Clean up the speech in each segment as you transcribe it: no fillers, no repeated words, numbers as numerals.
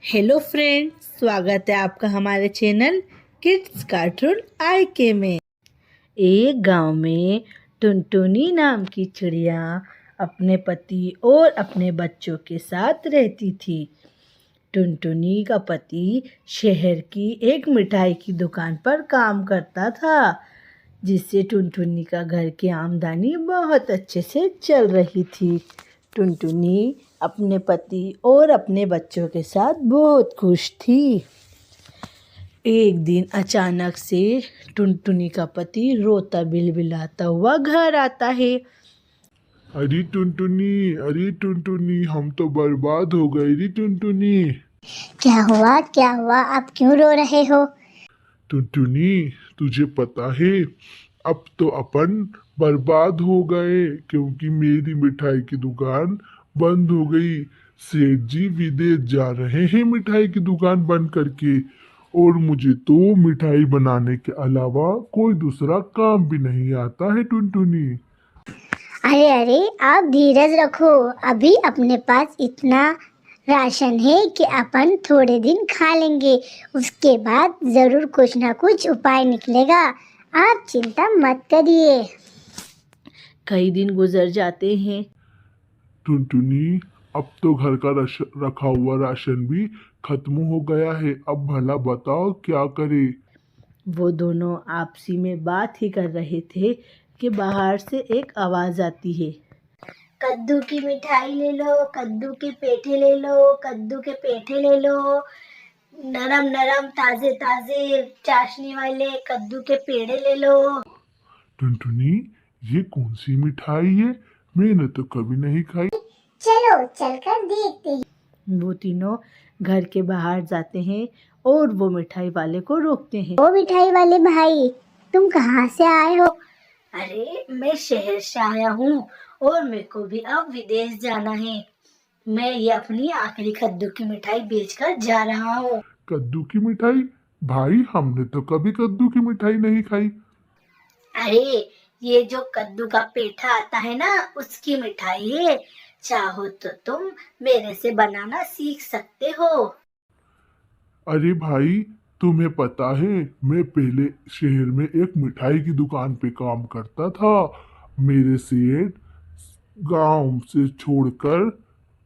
Hello friend, स्वागत है आपका हमारे चैनल किड्स कार्टून IK में। एक गांव में टुनटुनी नाम की चिड़िया अपने पति और अपने बच्चों के साथ रहती थी। टुनटुनी का पति शहर की एक मिठाई की दुकान पर काम करता था, जिससे टुनटुनी का घर की आमदनी बहुत अच्छे से चल रही थी। टुनटुनी अपने पति और अपने बच्चों के साथ बहुत खुश थी। एक दिन अचानक से टुनटुनी का पति रोता बिलबिलाता हुआ घर आता है। अरे टुनटुनी, हम तो बर्बाद हो गए रे टुनटुनी। क्या हुआ आप क्यों रो रहे हो? टुनटुनी, तुझे पता है अब तो अपन बर्बाद हो गए, क्योंकि मेरी मिठाई की दुकान बंद हो गई। सेठ जी विदेश जा रहे हैं मिठाई की दुकान बंद करके, और मुझे तो मिठाई बनाने के अलावा कोई दूसरा काम भी नहीं आता है टुनटुनी। अरे आप धीरज रखो, अभी अपने पास इतना राशन है कि अपन थोड़े दिन खा लेंगे, उसके बाद जरूर कुछ ना कुछ उपाय निकलेगा। आप चिंता मत करिए। कई दिन गुजर जाते हैं। टुनटुनी, अब तो घर का रखा हुआ राशन भी खत्म हो गया है। अब भला बताओ क्या करे। वो दोनों आपसी में बात ही कर रहे थे कि बाहर से एक आवाज आती है। कद्दू की मिठाई ले लो, कद्दू के पेठे ले लो, कद्दू के पेठे ले लो, नरम नरम ताजे ताजे चाशनी वाले कद्दू के पेड़े ले लो। टुनटुनी, ये कौन सी मिठाई है? मैंने तो कभी नहीं खाई। चलो चलकर देखते हैं। वो तीनों घर के बाहर जाते हैं और वो मिठाई वाले को रोकते हैं। ओ मिठाई वाले भाई, तुम कहाँ से आए हो? अरे मैं शहर से आया हूँ और मेरे को भी अब विदेश जाना है। मैं ये अपनी आखिरी कद्दू की मिठाई बेचकर जा रहा हूँ। कद्दू की मिठाई? भाई, हमने तो कभी कद्दू की मिठाई नहीं खाई। अरे ये जो कद्दू का पेठा आता है ना, उसकी मिठाई है। चाहो तो तुम मेरे से बनाना सीख सकते हो। अरे भाई, तुम्हें पता है मैं पहले शहर में एक मिठाई की दुकान पे काम करता था। मेरे सेठ गांव से छोड़कर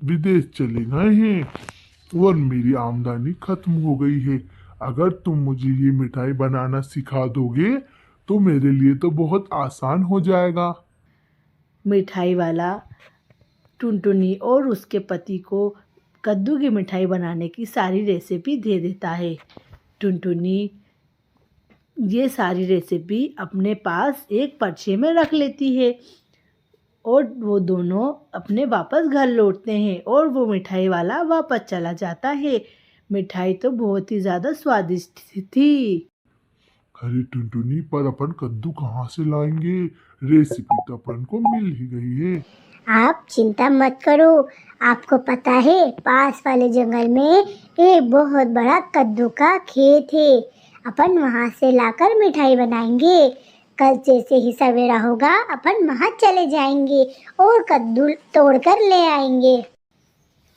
विदेश चले गए हैं और मेरी आमदनी खत्म हो गई है। अगर तुम मुझे ये मिठाई बनाना सिखा दोगे तो मेरे लिए तो बहुत आसान हो जाएगा। मिठाई वाला टुनटुनी और उसके पति को कद्दू की मिठाई बनाने की सारी रेसिपी दे देता है। टुनटुनी ये सारी रेसिपी अपने पास एक पर्चे में रख लेती है और वो दोनों अपने वापस घर लौटते हैं और वो मिठाई वाला वापस चला जाता है। मिठाई तो बहुत ही ज़्यादा स्वादिष्ट थी। अरे टुनटुनी, पर अपन कद्दू कहाँ से लाएंगे? रेसिपी तो अपन को मिल ही गई है। आप चिंता मत करो, आपको पता है पास वाले जंगल में एक बहुत बड़ा कद्दू का खेत है। अपन वहाँ से लाकर मिठाई बनाएंगे। कल जैसे ही सवेरा होगा अपन वहाँ चले जाएंगे और कद्दू तोड़कर ले आएंगे।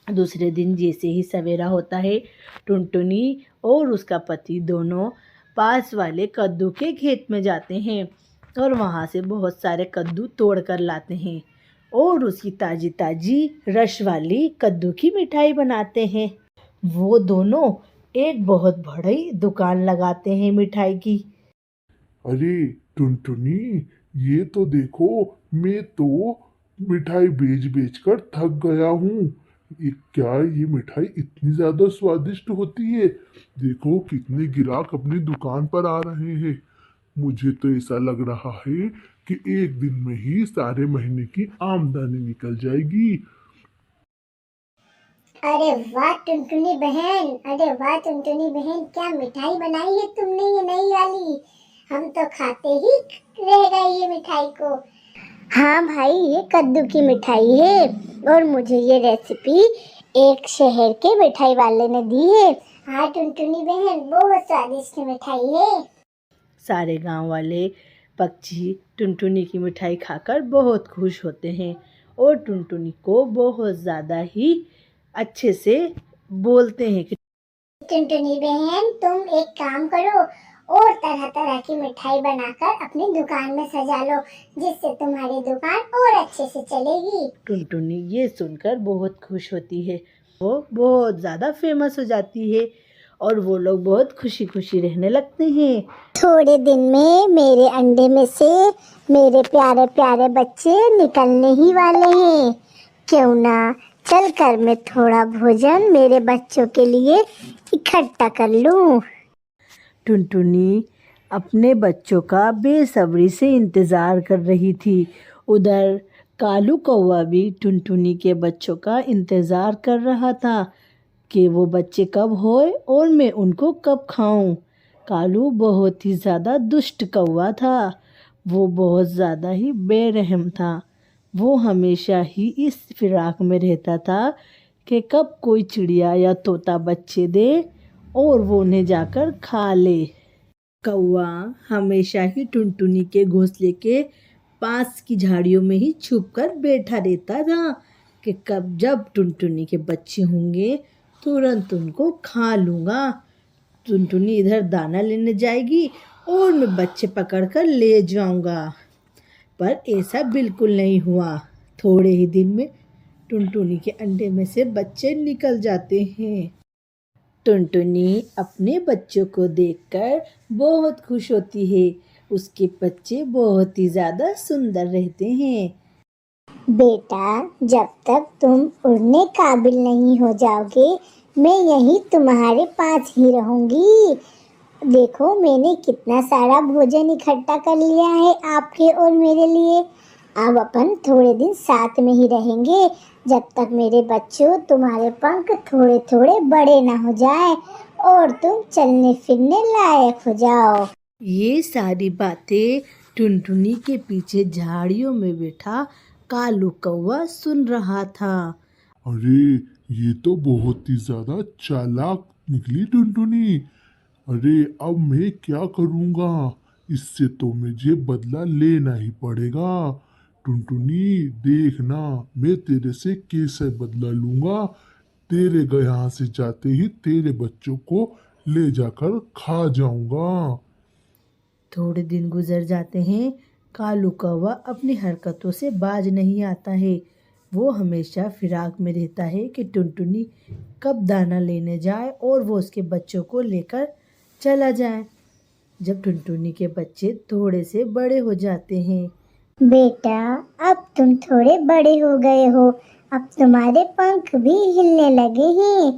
दूसरे दिन जैसे ही सवेरा होता है, टुनटुनी और उसका पति दोनों पास वाले कद्दू के खेत में जाते हैं और वहाँ से बहुत सारे कद्दू तोड़ कर लाते हैं और उसकी ताज़ी ताज़ी रस वाली कद्दू की मिठाई बनाते हैं। वो दोनों एक बहुत बड़ी दुकान लगाते हैं मिठाई की। अरे टुनटुनी, ये तो देखो, मैं तो मिठाई बेच बेच कर थक गया हूँ। क्या ये मिठाई इतनी ज्यादा स्वादिष्ट होती है? देखो कितने ग्राहक अपनी दुकान पर आ रहे हैं। मुझे तो ऐसा लग रहा है कि एक दिन में ही सारे महीने की आमदनी निकल जाएगी। अरे वाह टुनटुनी बहन, क्या मिठाई बनाई है तुमने ये नई वाली। हम तो खाते ही रह गए ये मिठाई को। हाँ भाई, ये कद्दू की मिठाई है और मुझे ये रेसिपी एक शहर के मिठाई वाले ने दी है। हाँ टुनटुनी बहन, बहुत स्वादिष्ट मिठाई है। सारे गांव वाले पक्षी टुनटुनी की मिठाई खाकर बहुत खुश होते हैं और टुनटुनी को बहुत ज़्यादा ही अच्छे से बोलते हैं कि टुनटुनी बहन, तुम एक काम करो और तरह तरह की मिठाई बनाकर अपनी दुकान में सजा लो, जिससे तुम्हारी दुकान और अच्छे से चलेगी। टुनटुनी ये सुनकर बहुत खुश होती है। वो बहुत ज़्यादा फेमस हो जाती है और वो लोग बहुत खुशी खुशी रहने लगते हैं। थोड़े दिन में मेरे अंडे में से मेरे प्यारे प्यारे बच्चे निकलने ही वाले हैं। क्यों ना चलकर मैं थोड़ा भोजन मेरे बच्चों के लिए इकट्ठा कर लूं। टुनटुनी अपने बच्चों का बेसब्री से इंतज़ार कर रही थी। उधर कालू कौवा भी टुनटुनी के बच्चों का इंतज़ार कर रहा था कि वो बच्चे कब होए और मैं उनको कब खाऊं। कालू बहुत ही ज़्यादा दुष्ट कौवा था। वो बहुत ज़्यादा ही बेरहम था। वो हमेशा ही इस फिराक में रहता था कि कब कोई चिड़िया या तोता बच्चे दे और वो उन्हें जाकर खा ले। कौवा हमेशा ही टुनटुनी के घोंसले के पास की झाड़ियों में ही छुपकर बैठा रहता था कि कब जब टुनटुनी के बच्चे होंगे तुरंत उनको खा लूँगा। टुनटुनी इधर दाना लेने जाएगी और मैं बच्चे पकड़कर ले जाऊँगा। पर ऐसा बिल्कुल नहीं हुआ। थोड़े ही दिन में टुनटुनी के अंडे में से बच्चे निकल जाते हैं। टुनटुनी अपने बच्चों को देखकर बहुत खुश होती है। उसके बच्चे बहुत ही ज़्यादा सुंदर रहते हैं। बेटा, जब तक तुम उड़ने काबिल नहीं हो जाओगे, मैं यहीं तुम्हारे पास ही रहूंगी। देखो, मैंने कितना सारा भोजन इकट्ठा कर लिया है आपके और मेरे लिए। अब अपन थोड़े दिन साथ में ही रहेंगे, जब तक मेरे बच्चों तुम्हारे पंख थोड़े थोड़े बड़े ना हो जाए और तुम चलने फिरने लायक हो जाओ। ये सारी बातें टुनटुनी के पीछे झाड़ियों में बैठा कालू कौवा सुन रहा था। अरे, ये तो बहुत ही ज्यादा चालाक निकली टुनटुनी। अरे, अब मैं क्या करूँगा? इससे तो मुझे बदला लेना ही पड़ेगा। टुनटुनी, देखना मैं तेरे से कैसे बदला लूँगा। तेरे यहाँ से जाते ही तेरे बच्चों को ले जाकर खा जाऊँगा। थोड़े दिन गुजर जाते हैं। कालू कौवा अपनी हरकतों से बाज नहीं आता है। वो हमेशा फिराक में रहता है कि टुनटुनी कब दाना लेने जाए और वो उसके बच्चों को लेकर चला जाए। जब टुनटुनी के बच्चे थोड़े से बड़े हो जाते हैं। बेटा, अब तुम थोड़े बड़े हो गए हो, अब तुम्हारे पंख भी हिलने लगे हैं।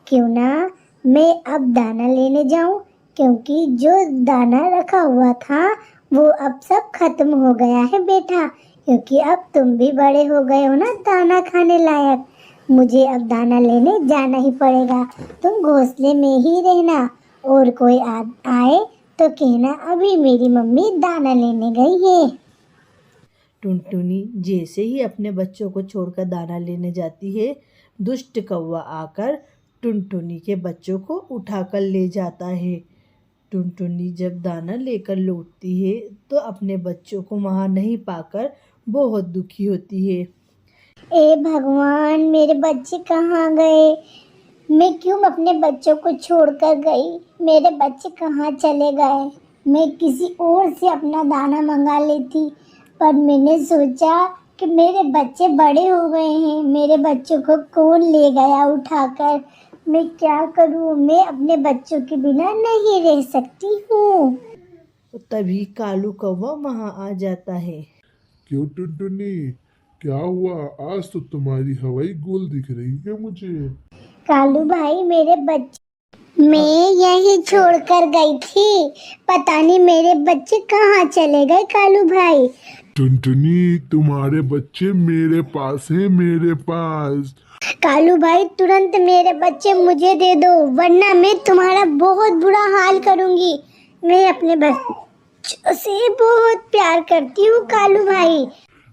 क्यों ना मैं अब दाना लेने जाऊं, क्योंकि जो दाना रखा हुआ था वो अब सब खत्म हो गया है बेटा, क्योंकि अब तुम भी बड़े हो गए हो ना दाना खाने लायक। मुझे अब दाना लेने जाना ही पड़ेगा। तुम घोंसले में ही रहना और कोई आए तो कहना अभी मेरी मम्मी दाना लेने गई है। टुनटुनी जैसे ही अपने बच्चों को छोड़कर दाना लेने जाती है, दुष्ट कौवा आकर टुनटुनी के बच्चों को उठाकर ले जाता है। टुनटुनी जब दाना लेकर लौटती है तो अपने बच्चों को वहाँ नहीं पाकर बहुत दुखी होती है। ए भगवान, मेरे बच्चे कहाँ गए? मैं क्यों अपने बच्चों को छोड़कर गई? मेरे बच्चे कहाँ चले गए? मैं किसी और से अपना दाना मंगा लेती, पर मैंने सोचा कि मेरे बच्चे बड़े हो गए हैं, मेरे बच्चों को कौन ले गया उठाकर? मैं क्या करूं? मैं अपने बच्चों के बिना नहीं रह सकती हूँ। तभी कालू कौवा वहाँ आ जाता है। क्यों टुनटुनी, क्या हुआ? आज तो तुम्हारी हवाई गोल दिख रही है मुझे। कालू भाई, मेरे बच्चे मैं यही छोड़कर गई थी, पता नहीं मेरे बच्चे कहाँ चले गए। कालू भाई, टुनटुनी, तुम्हारे बच्चे मेरे पास हैं, मेरे पास। कालू भाई, तुरंत मेरे बच्चे मुझे दे दो, वरना मैं तुम्हारा बहुत बुरा हाल करूंगी। मैं अपने बच्चों से बहुत प्यार करती हूँ कालू भाई।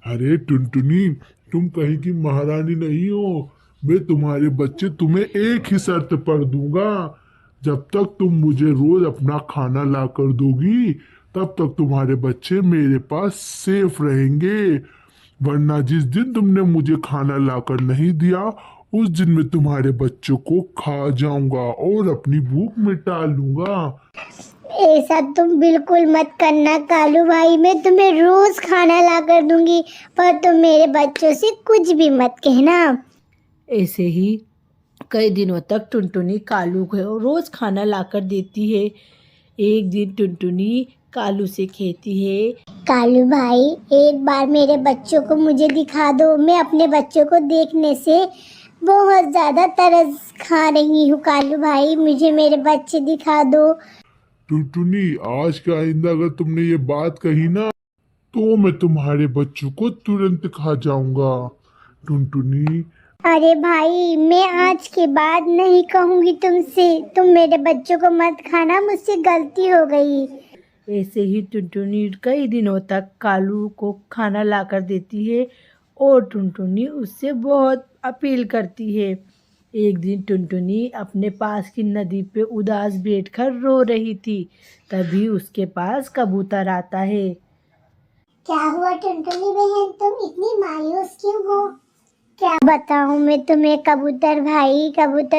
अरे टुनटुनी, तुम कहीं की महारानी नहीं हो। मैं तुम्हारे बच्चे तुम्हें एक ही शर्त पर दूंगा। जब तक तुम मुझे रोज अपना खाना ला कर दोगी, तब तक तुम्हारे बच्चे मेरे पास सेफ रहेंगे। वरना जिस दिन तुमने मुझे खाना लाकर नहीं दिया, उस दिन मैं तुम्हारे बच्चों को खा जाऊंगा और अपनी भूख मिटा लूंगा। ऐसा तुम बिल्कुल मत करना कालू भाई, मैं तुम्हें रोज खाना ला कर दूंगी, पर तुम मेरे बच्चों से कुछ भी मत कहना। ऐसे ही कई दिनों तक टुनटुनी कालू को रोज खाना लाकर देती है। एक दिन टुनटुनी कालू से कहती है, कालू भाई, एक बार मेरे बच्चों को मुझे दिखा दो, मैं अपने बच्चों को देखने से बहुत ज्यादा तरस खा रही हूँ। कालू भाई, मुझे मेरे बच्चे दिखा दो। टुनटुनी, आज के आइंदा अगर तुमने ये बात कही ना तो मैं तुम्हारे बच्चों को तुरंत खा जाऊंगा। टुनटुनी, अरे भाई, मैं आज के बाद नहीं कहूँगी तुमसे, तुम मेरे बच्चों को मत खाना, मुझसे गलती हो गई। ऐसे ही टुनटुनी कई दिनों तक कालू को खाना लाकर देती है और टुनटुनी उससे बहुत अपील करती है। एक दिन टुनटुनी अपने पास की नदी पे उदास बैठकर रो रही थी। तभी उसके पास कबूतर आता है। क्या हुआ टुनटुनी बहन, तुम इतनी मायूस क्यों हो? क्या बताऊं मैं तुम्हें कबूतर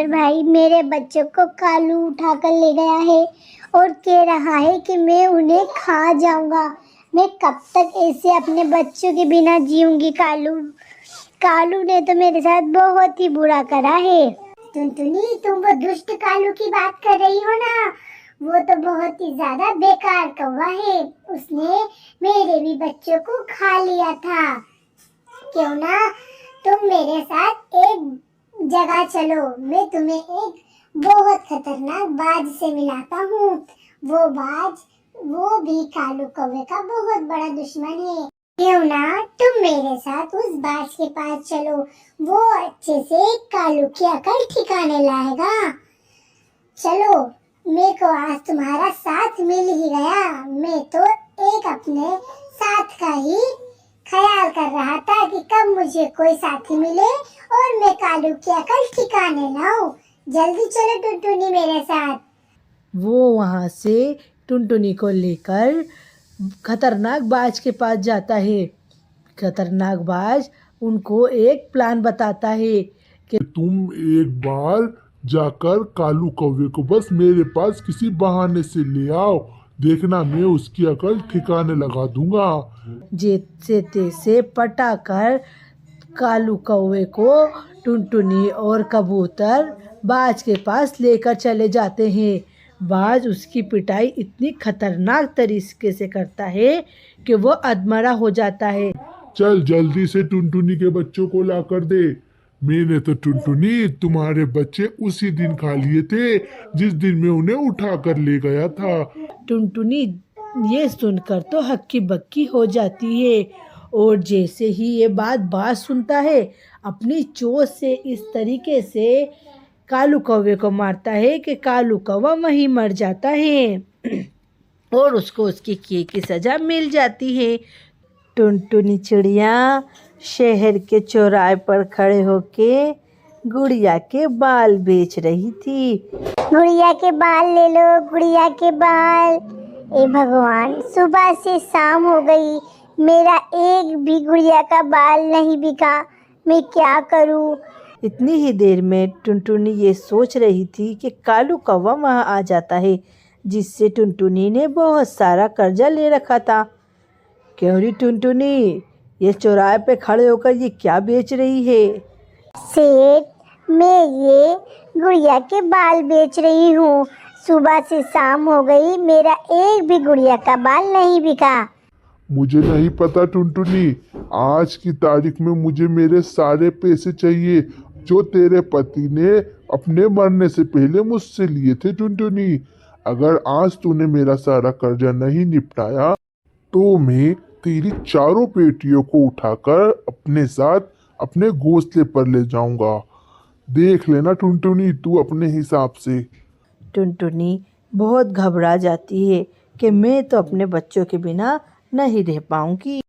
भाई, मेरे बच्चों को कालू उठाकर ले गया है और कह रहा है कि मैं उन्हें खा जाऊंगा। मैं कब तक ऐसे अपने बच्चों के बिना जीऊंगी? कालू ने तो मेरे साथ बहुत ही बुरा करा है। टुनटुनी, तुम वो दुष्ट कालू की बात कर रही हो ना? वो तो बहुत ही ज्यादा बेकार कौवा है, उसने मेरे भी बच्चों को खा लिया था। क्यों ना तुम मेरे साथ एक जगह चलो, मैं तुम्हें एक बहुत खतरनाक बाज से मिलाता हूँ। वो भी कालू कौवे का बहुत बड़ा दुश्मन है। क्यों ना तुम मेरे साथ उस बाज के पास चलो, वो अच्छे से कालू की अकल ठिकाने लाएगा। चलो, मेरे को आज तुम्हारा साथ मिल ही गया। मैं तो एक अपने साथ का ही ख्याल कर रहा था कि कब मुझे कोई साथी मिले और मैं कालू की अकल ठिकाने लाऊं। जल्दी चलो टुनटुनी मेरे साथ। वो वहाँ से टुनटुनी को लेकर खतरनाक बाज के पास जाता है। खतरनाक बाज उनको एक प्लान बताता है कि तुम एक बार जाकर कालू कौवे को बस मेरे पास किसी बहाने से ले आओ, देखना मैं उसकी अकल ठिकाने लगा दूंगा। जैसे तैसे पटाकर कालू कौवे को टुनटुनी और कबूतर बाज के पास लेकर चले जाते हैं। बाज उसकी पिटाई इतनी खतरनाक तरीके से करता है कि वो अधमरा हो जाता है। चल जल्दी से टुनटुनी के बच्चों को ला कर दे। मैंने तो टुनटुनी तुम्हारे बच्चे उसी दिन खा लिए थे जिस दिन मैं उन्हें उठा कर ले गया था। टुनटुनी ये सुनकर तो हक्की बक्की हो जाती है और जैसे ही ये बात सुनता है, अपनी चोंच से इस तरीके से कालू कौवे को मारता है कि कालू कौवा वहीं मर जाता है और उसको उसकी किए की सज़ा मिल जाती है। टुनटुनी चिड़िया शहर के चौराहे पर खड़े होके गुड़िया के बाल बेच रही थी। गुड़िया के बाल ले लो, गुड़िया के बाल। ए भगवान, सुबह से शाम हो गई, मेरा एक भी गुड़िया का बाल नहीं बिका, मैं क्या करूं? इतनी ही देर में टुनटुनी ये सोच रही थी कि कालू कौवा वहाँ आ जाता है, जिससे टुनटुनी ने बहुत सारा कर्जा ले रखा था। क्यों री टुनटुनी, ये चौराहे पे खड़े होकर ये क्या बेच रही है? सेठ, मैं ये गुड़िया के बाल बेच रही हूँ। सुबह से शाम हो गई, मेरा एक भी गुड़िया का बाल नहीं बिका। मुझे नहीं पता टुनटुनी, आज की तारीख में मुझे मेरे सारे पैसे चाहिए जो तेरे पति ने अपने मरने से पहले मुझसे लिए थे। टुनटुनी, अगर आज तूने मेरा सारा कर्जा नहीं निपटाया तो मैं तेरी चारों बेटियों को उठाकर अपने साथ अपने घोंसले पर ले जाऊंगा। देख लेना टुनटुनी तू अपने हिसाब से। टुनटुनी बहुत घबरा जाती है कि मैं तो अपने बच्चों के बिना नहीं रह पाऊंगी।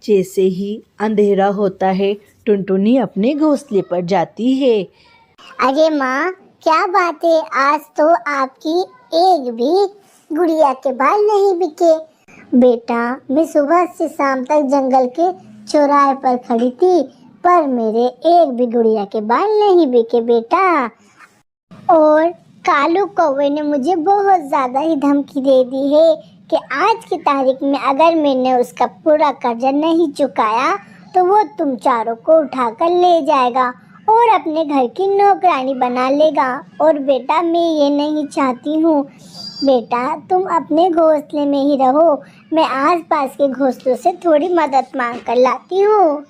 जैसे ही अंधेरा होता है, टुनटुनी अपने घोंसले पर जाती है। अरे माँ, क्या बात है, आज तो आपकी एक भी गुड़िया के बाल नहीं बिके। बेटा, मैं सुबह से शाम तक जंगल के चौराहे पर खड़ी थी, पर मेरे एक भी गुड़िया के बाल नहीं बिके बेटा। और कालू कौवे ने मुझे बहुत ज़्यादा ही धमकी दे दी है कि आज की तारीख में अगर मैंने उसका पूरा कर्जा नहीं चुकाया तो वो तुम चारों को उठाकर ले जाएगा और अपने घर की नौकरानी बना लेगा। और बेटा मैं ये नहीं चाहती हूँ। बेटा तुम अपने घोंसले में ही रहो, मैं आसपास के घोंसलों से थोड़ी मदद मांग कर लाती हूँ।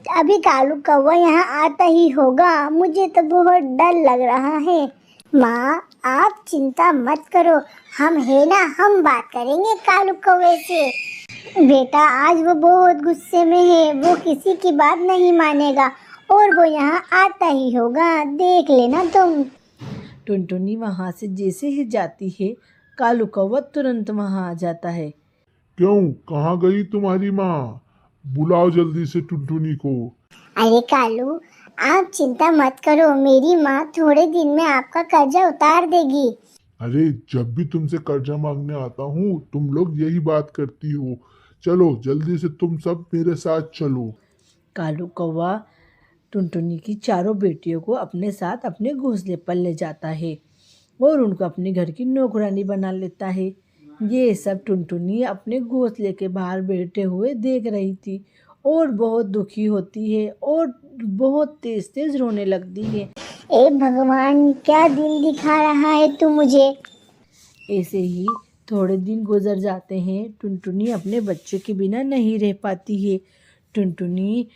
अभी कालू कौवा यहाँ आता ही होगा, मुझे तो बहुत डर लग रहा है। माँ आप चिंता मत करो, हम है ना, हम बात करेंगे कालू कौवे से। बेटा आज वो बहुत गुस्से में है, वो किसी की बात नहीं मानेगा और वो यहाँ आता ही होगा, देख लेना तुम। टुनटुनी वहाँ से जैसे ही जाती है कालू कौवा तुरंत वहाँ आ जाता है। क्यों, कहाँ गई तुम्हारी माँ? बुलाओ जल्दी से टुनटुनी को। अरे कालू आप चिंता मत करो, मेरी माँ थोड़े दिन में आपका कर्जा उतार देगी। अरे जब भी तुमसे कर्जा मांगने आता हूँ तुम लोग यही बात करती हो। चलो जल्दी से तुम सब मेरे साथ चलो। कालू कौवा टुनटुनी की चारों बेटियों को अपने साथ अपने घोंसले पर ले जाता है और उनको अपने घर की नौकरानी बना लेता है। ये सब टुनटुनी अपने घोंसले के बाहर बैठे हुए देख रही थी और बहुत दुखी होती है और बहुत तेज तेज रोने लगती है। ए भगवान क्या दिन दिखा रहा है तू मुझे। ऐसे ही थोड़े दिन गुजर जाते हैं। टुनटुनी अपने बच्चों के बिना नहीं रह पाती है। टुनटुनी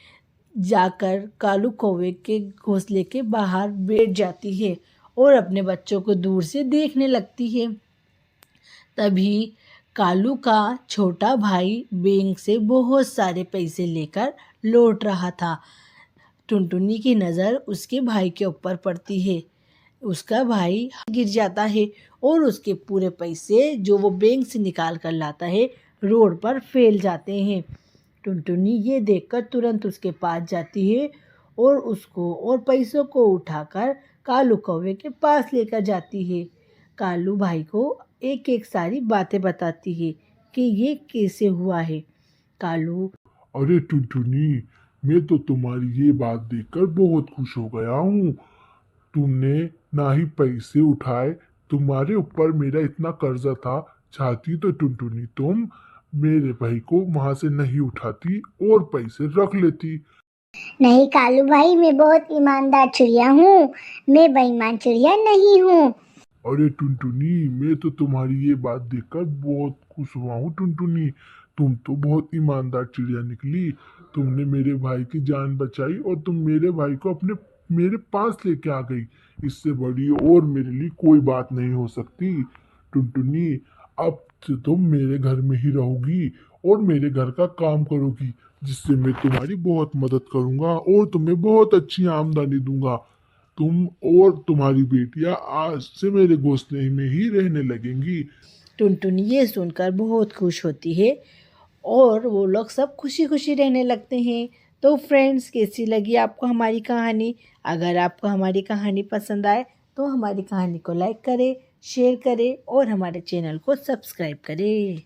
जाकर कालू कौवे के घोंसले के बाहर बैठ जाती है और अपने बच्चों को दूर से देखने लगती है। तभी कालू का छोटा भाई बैंक से बहुत सारे पैसे लेकर लौट रहा था। टुनटुनी की नज़र उसके भाई के ऊपर पड़ती है। उसका भाई गिर जाता है और उसके पूरे पैसे जो वो बैंक से निकाल कर लाता है रोड पर फैल जाते हैं। टुनटुनी ये देखकर तुरंत उसके पास जाती है और उसको और पैसों को उठाकर कालू कौवे के पास लेकर जाती है। कालू भाई को एक एक सारी बातें बताती है कि ये कैसे हुआ है। कालू अरे टुनटुनी, मैं तो तुम्हारी ये बात देखकर बहुत खुश हो गया हूँ। तुमने ना ही पैसे उठाए, तुम्हारे ऊपर मेरा इतना कर्जा था। चाहती तो टुनटुनी तुम मेरे भाई को वहां से नहीं उठाती और पैसे रख लेती। नहीं कालू भाई मैं बहुत ईमानदार चिड़िया हूँ, मैं बेईमान चिड़िया नहीं हूँ। अरे टुनटुनी, मैं तो तुम्हारी ये बात देखकर बहुत खुश हुआ हूँ। टुनटुनी तुम तो बहुत ईमानदार चिड़िया निकली। तुमने मेरे भाई की जान बचाई और तुम मेरे भाई को मेरे पास लेके आ गई। इससे बड़ी और मेरे लिए कोई बात नहीं हो सकती। टुनटुनी अब से तुम मेरे घर में ही रहोगी और मेरे घर का काम करोगी, जिससे मैं तुम्हारी बहुत मदद करूंगा और तुम्हें बहुत अच्छी आमदनी दूंगा। तुम और तुम्हारी बेटियां आज से मेरे घोंसले में ही रहने लगेंगी। टुनटुनी ये सुनकर बहुत खुश होती है और वो लोग सब खुशी खुशी रहने लगते हैं। तो फ्रेंड्स कैसी लगी आपको हमारी कहानी? अगर आपको हमारी कहानी पसंद आए तो हमारी कहानी को लाइक करें, शेयर करें और हमारे चैनल को सब्सक्राइब करें।